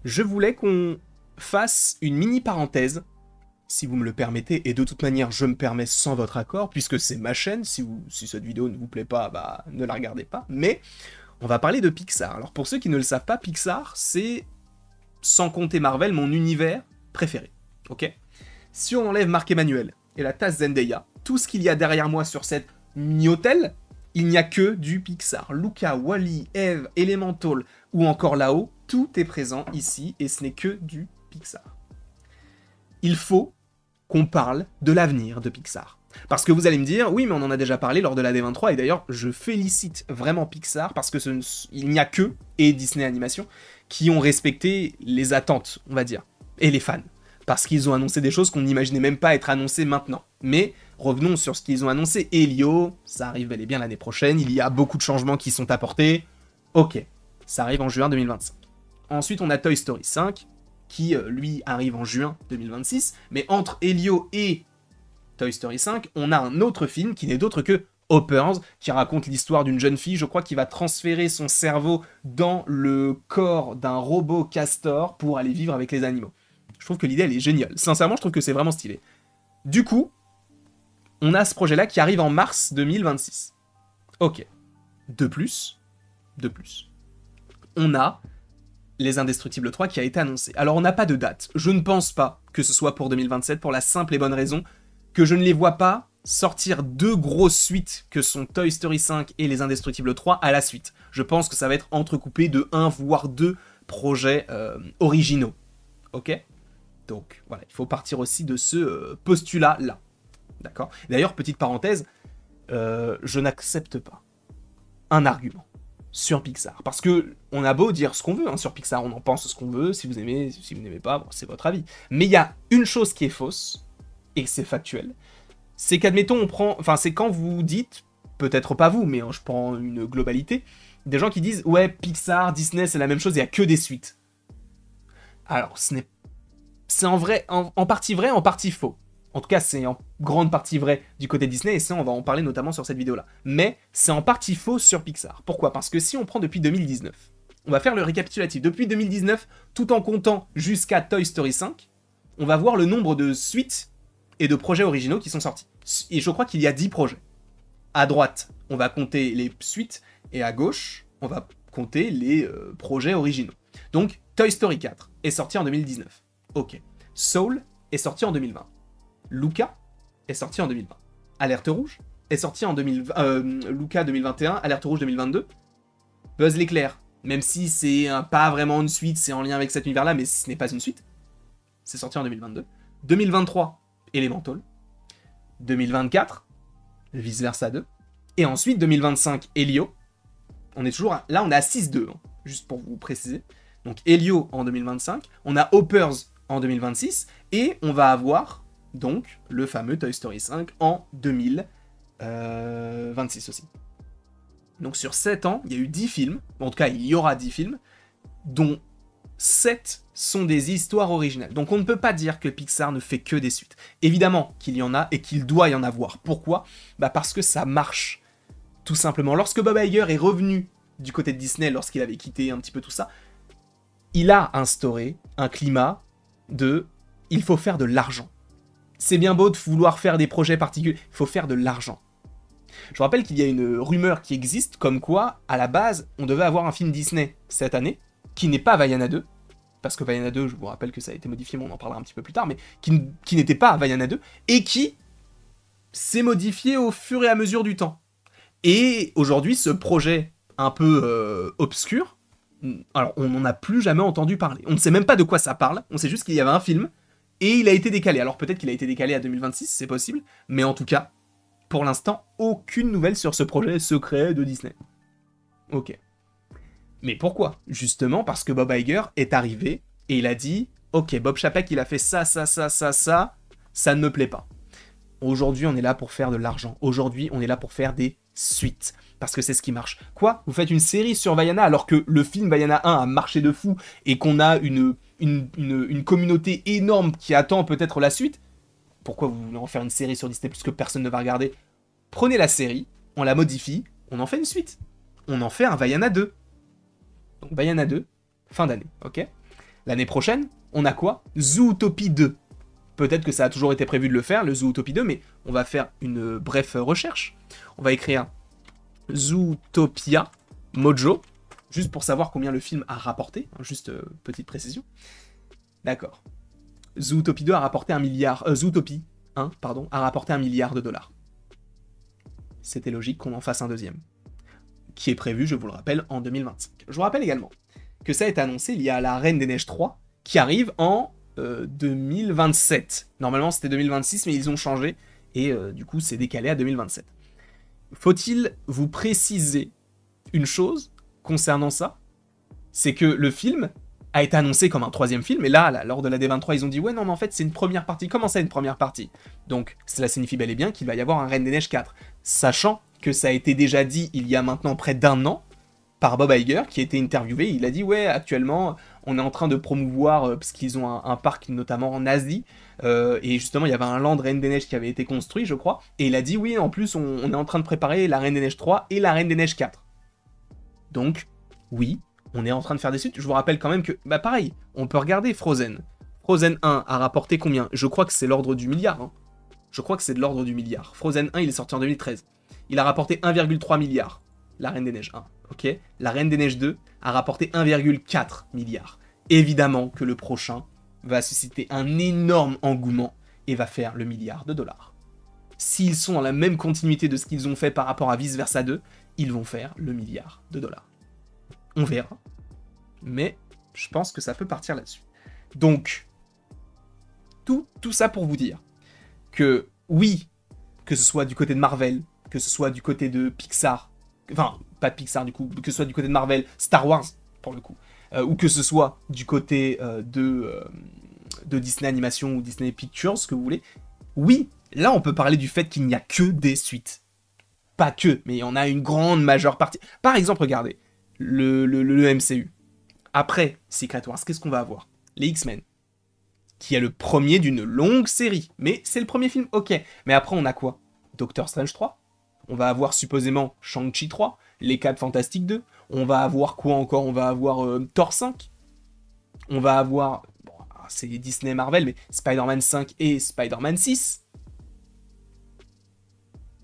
je voulais qu'on fasse une mini parenthèse, si vous me le permettez, et de toute manière, je me permets sans votre accord, puisque c'est ma chaîne, si cette vidéo ne vous plaît pas, bah, ne la regardez pas, mais on va parler de Pixar. Alors pour ceux qui ne le savent pas, Pixar, c'est, sans compter Marvel, mon univers préféré, ok? Si on enlève Marc Emmanuel et la tasse Zendaya, tout ce qu'il y a derrière moi sur cette mini-hôtel, il n'y a que du Pixar. Luca, Wall-E, Eve, Elemental ou encore là-haut, tout est présent ici et ce n'est que du Pixar. Il faut qu'on parle de l'avenir de Pixar. Parce que vous allez me dire, oui mais on en a déjà parlé lors de la D23 et d'ailleurs je félicite vraiment Pixar parce que il n'y a que, et Disney Animation, qui ont respecté les attentes, on va dire, et les fans. Parce qu'ils ont annoncé des choses qu'on n'imaginait même pas être annoncées maintenant. Mais revenons sur ce qu'ils ont annoncé. Elio, ça arrive bel et bien l'année prochaine, il y a beaucoup de changements qui sont apportés. Ok, ça arrive en juin 2025. Ensuite, on a Toy Story 5, qui, lui, arrive en juin 2026. Mais entre Elio et Toy Story 5, on a un autre film qui n'est d'autre que Hoppers, qui raconte l'histoire d'une jeune fille, je crois, qui va transférer son cerveau dans le corps d'un robot castor pour aller vivre avec les animaux. Je trouve que l'idée, elle est géniale. Sincèrement, je trouve que c'est vraiment stylé. Du coup, on a ce projet-là qui arrive en mars 2026. Ok. De plus, on a Les Indestructibles 3 qui a été annoncé. Alors, on n'a pas de date. Je ne pense pas que ce soit pour 2027, pour la simple et bonne raison que je ne les vois pas sortir deux grosses suites que sont Toy Story 5 et Les Indestructibles 3 à la suite. Je pense que ça va être entrecoupé de 1 voire 2 projets originaux. Ok ? Donc voilà, il faut partir aussi de ce postulat-là. D'accord ? D'ailleurs, petite parenthèse, je n'accepte pas un argument sur Pixar. Parce que on a beau dire ce qu'on veut sur Pixar, on en pense ce qu'on veut, si vous aimez, si vous n'aimez pas, bon, c'est votre avis. Mais il y a une chose qui est fausse, et c'est factuel, c'est qu'admettons, c'est quand vous dites, peut-être pas vous, mais je prends une globalité, des gens qui disent, ouais, Pixar, Disney, c'est la même chose, il n'y a que des suites. Alors, c'est en partie vrai, en partie faux. En tout cas, c'est en grande partie vrai du côté de Disney, et ça, on va en parler notamment sur cette vidéo-là. Mais c'est en partie faux sur Pixar. Pourquoi ? Parce que si on prend depuis 2019, on va faire le récapitulatif. Depuis 2019, tout en comptant jusqu'à Toy Story 5, on va voir le nombre de suites et de projets originaux qui sont sortis. Et je crois qu'il y a 10 projets. À droite, on va compter les suites, et à gauche, on va compter les projets originaux. Donc, Toy Story 4 est sorti en 2019. Ok. Soul est sorti en 2020. Luca est sorti en 2020. Alerte Rouge est sorti en 2020. Luca 2021, Alerte Rouge 2022. Buzz l'éclair, même si c'est pas vraiment une suite, c'est en lien avec cet univers-là, mais ce n'est pas une suite. C'est sorti en 2022. 2023, Elemental. 2024, Vice Versa 2. Et ensuite, 2025, Elio. On est toujours là, on est à 6-2, juste pour vous préciser. Donc Elio en 2025, on a Hoppers en 2026, et on va avoir donc le fameux Toy Story 5 en 2026 aussi. Donc sur 7 ans, il y a eu 10 films, en tout cas il y aura 10 films, dont 7 sont des histoires originales. Donc on ne peut pas dire que Pixar ne fait que des suites. Évidemment qu'il y en a et qu'il doit y en avoir. Pourquoi ? Parce que ça marche, tout simplement. Lorsque Bob Iger est revenu du côté de Disney, lorsqu'il avait quitté un petit peu tout ça, il a instauré un climat de « il faut faire de l'argent ». C'est bien beau de vouloir faire des projets particuliers, il faut faire de l'argent. Je vous rappelle qu'il y a une rumeur qui existe, comme quoi, à la base, on devait avoir un film Disney cette année, qui n'est pas Vaiana 2, parce que Vaiana 2, je vous rappelle que ça a été modifié, mais on en parlera un petit peu plus tard, mais qui n'était pas Vaiana 2, et qui s'est modifié au fur et à mesure du temps. Et aujourd'hui, ce projet un peu obscur, alors on n'en a plus jamais entendu parler. On ne sait même pas de quoi ça parle, on sait juste qu'il y avait un film, et il a été décalé. Alors peut-être qu'il a été décalé à 2026, c'est possible, mais en tout cas, pour l'instant, aucune nouvelle sur ce projet secret de Disney. Ok. Mais pourquoi ? Justement parce que Bob Iger est arrivé, et il a dit « Ok, Bob Chapek, il a fait ça ne me plaît pas. Aujourd'hui, on est là pour faire de l'argent. Aujourd'hui, on est là pour faire des suites. Parce que c'est ce qui marche. Quoi ? Vous faites une série sur Vaiana alors que le film Vaiana 1 a marché de fou et qu'on a une communauté énorme qui attend peut-être la suite ? Pourquoi vous voulez en faire une série sur Disney puisque personne ne va regarder ? Prenez la série, on la modifie, on en fait une suite. On en fait un Vaiana 2. Donc Vaiana 2, fin d'année, ok ? L'année prochaine, on a quoi? Zootopie 2. Peut-être que ça a toujours été prévu de le faire, le Zootopie 2, mais on va faire une brève recherche. On va écrire Zootopia Mojo, juste pour savoir combien le film a rapporté, juste petite précision. D'accord. Zootopie 2 a rapporté 1 milliard... Zootopie 1, pardon, a rapporté 1 milliard de dollars. C'était logique qu'on en fasse un deuxième, qui est prévu, je vous le rappelle, en 2025. Je vous rappelle également que ça a été annoncé, il y a La Reine des Neiges 3, qui arrive en 2027. Normalement, c'était 2026, mais ils ont changé, et du coup, c'est décalé à 2027. Faut-il vous préciser une chose concernant ça? C'est que le film a été annoncé comme un troisième film, et là, lors de la D23, ils ont dit « Ouais, non, mais en fait, c'est une première partie. » Comment ça, une première partie? Donc, cela signifie bel et bien qu'il va y avoir un Reine des Neiges 4. Sachant que ça a été déjà dit il y a maintenant près d'1 an, par Bob Iger, qui a été interviewé, il a dit « Ouais, actuellement, on est en train de promouvoir, parce qu'ils ont un parc notamment en Asie, et justement, il y avait un land Reine des Neiges qui avait été construit, je crois, et il a dit « Oui, en plus, on est en train de préparer la Reine des Neiges 3 et la Reine des Neiges 4. » Donc, oui, on est en train de faire des suites. Je vous rappelle quand même que, bah pareil, on peut regarder Frozen. Frozen 1 a rapporté combien? Je crois que c'est l'ordre du milliard. Hein. Je crois que c'est de l'ordre du milliard. Frozen 1, il est sorti en 2013. Il a rapporté 1,3 milliard. La Reine des Neiges 1, ok? La Reine des Neiges 2 a rapporté 1,4 milliard. Évidemment que le prochain va susciter un énorme engouement et va faire le milliard de dollars. S'ils sont dans la même continuité de ce qu'ils ont fait par rapport à Vice Versa 2, ils vont faire le milliard de dollars. On verra. Mais je pense que ça peut partir là-dessus. Donc, tout ça pour vous dire que oui, que ce soit du côté de Marvel, que ce soit du côté de Pixar, enfin, pas de Pixar du coup, que ce soit du côté de Marvel, Star Wars pour le coup, ou que ce soit du côté de Disney Animation ou Disney Pictures, ce que vous voulez, oui, là on peut parler du fait qu'il n'y a que des suites. Pas que, mais il y en a une grande majeure partie. Par exemple, regardez, le MCU. Après Secret Wars, qu'est-ce qu'on va avoir? Les X-Men, qui est le premier d'une longue série. Mais c'est le premier film, ok. Mais après, on a quoi? Doctor Strange 3. On va avoir supposément Shang-Chi 3. Les 4 Fantastiques 2. On va avoir quoi encore? On va avoir Thor 5. On va avoir... Bon, c'est Disney Marvel, mais Spider-Man 5 et Spider-Man 6.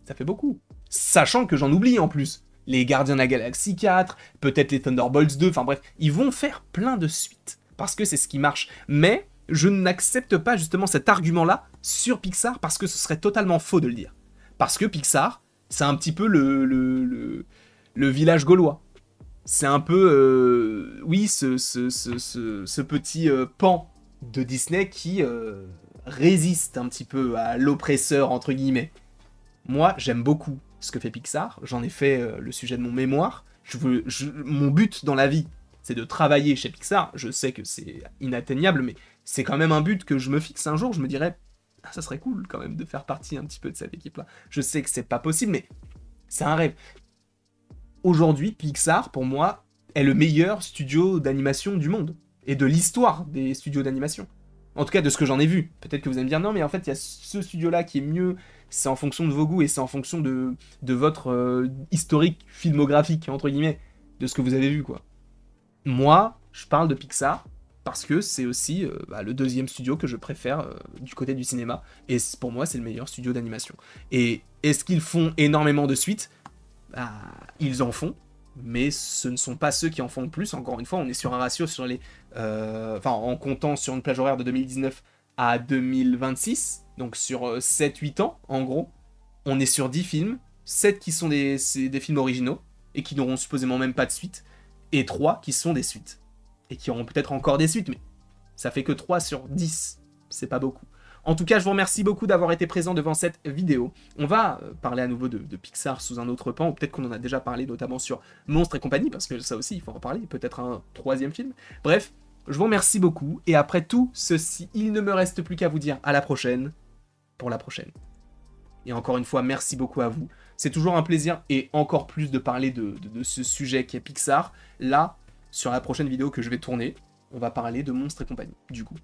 Ça fait beaucoup. Sachant que j'en oublie en plus. Les Gardiens de la Galaxie 4, peut-être les Thunderbolts 2, enfin bref, ils vont faire plein de suites, parce que c'est ce qui marche. Mais je n'accepte pas justement cet argument-là sur Pixar, parce que ce serait totalement faux de le dire. Parce que Pixar, c'est un petit peu le village gaulois. C'est un peu, oui, ce petit pan de Disney qui résiste un petit peu à l'oppresseur, entre guillemets. Moi, j'aime beaucoup ce que fait Pixar, j'en ai fait le sujet de mon mémoire. Mon but dans la vie, c'est de travailler chez Pixar. Je sais que c'est inatteignable, mais c'est quand même un but que je me fixe un jour. Je me dirais, ah, ça serait cool quand même de faire partie un petit peu de cette équipe-là. Je sais que c'est pas possible, mais c'est un rêve. Aujourd'hui, Pixar, pour moi, est le meilleur studio d'animation du monde. Et de l'histoire des studios d'animation. En tout cas, de ce que j'en ai vu. Peut-être que vous allez me dire, non, mais en fait, il y a ce studio-là qui est mieux. C'est en fonction de vos goûts et c'est en fonction de votre historique filmographique, entre guillemets, de ce que vous avez vu, quoi. Moi, je parle de Pixar parce que c'est aussi le deuxième studio que je préfère du côté du cinéma. Et pour moi, c'est le meilleur studio d'animation. Et est-ce qu'ils font énormément de suites? Bah, ils en font. Mais ce ne sont pas ceux qui en font le plus. Encore une fois, on est sur un ratio sur les... en comptant sur une plage horaire de 2019 à 2026, donc sur 7-8 ans, en gros, on est sur 10 films, 7 qui sont des films originaux, et qui n'auront supposément même pas de suite, et 3 qui sont des suites, et qui auront peut-être encore des suites, mais ça fait que 3 sur 10, c'est pas beaucoup. En tout cas, je vous remercie beaucoup d'avoir été présent devant cette vidéo. On va parler à nouveau de Pixar sous un autre pan, ou peut-être qu'on en a déjà parlé, notamment sur Monstres et compagnie, parce que ça aussi, il faut en parler, peut-être un 3e film. Bref, je vous remercie beaucoup, et après tout ceci, il ne me reste plus qu'à vous dire à la prochaine, pour la prochaine. Et encore une fois, merci beaucoup à vous. C'est toujours un plaisir, et encore plus de parler de ce sujet qui est Pixar. Là, sur la prochaine vidéo que je vais tourner, on va parler de Monstres et compagnie, du coup.